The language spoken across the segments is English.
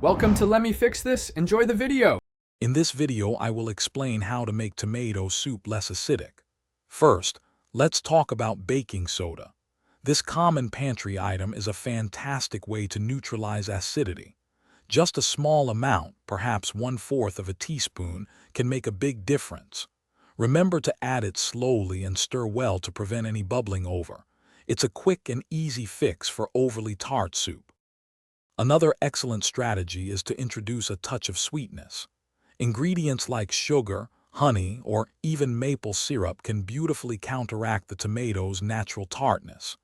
Welcome to Let Me Fix This. Enjoy the video. In this video, I will explain how to make tomato soup less acidic. First, let's talk about baking soda. This common pantry item is a fantastic way to neutralize acidity. Just a small amount, perhaps 1/4 of a teaspoon, can make a big difference. Remember to add it slowly and stir well to prevent any bubbling over. It's a quick and easy fix for overly tart soup. Another excellent strategy is to introduce a touch of sweetness. Ingredients like sugar, honey, or even maple syrup can beautifully counteract the tomato's natural tartness.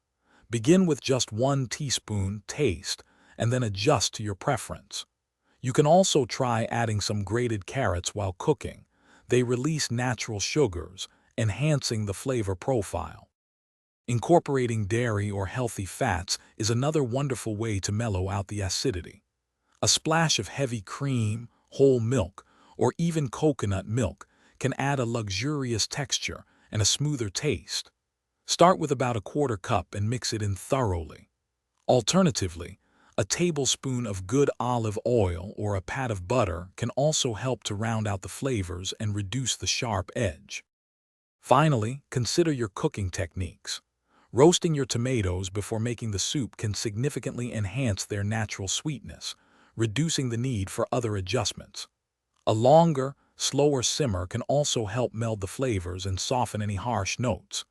Begin with just 1 teaspoon, taste, and then adjust to your preference. You can also try adding some grated carrots while cooking. They release natural sugars, enhancing the flavor profile. Incorporating dairy or healthy fats is another wonderful way to mellow out the acidity. A splash of heavy cream, whole milk, or even coconut milk can add a luxurious texture and a smoother taste. Start with about 1/4 cup and mix it in thoroughly. Alternatively, a tablespoon of good olive oil or a pat of butter can also help to round out the flavors and reduce the sharp edge. Finally, consider your cooking techniques. Roasting your tomatoes before making the soup can significantly enhance their natural sweetness, reducing the need for other adjustments. A longer, slower simmer can also help meld the flavors and soften any harsh notes.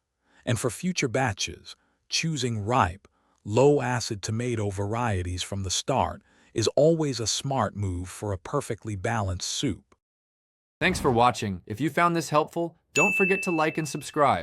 And for future batches, choosing ripe, low-acid tomato varieties from the start is always a smart move for a perfectly balanced soup. Thanks for watching. If you found this helpful, don't forget to like and subscribe.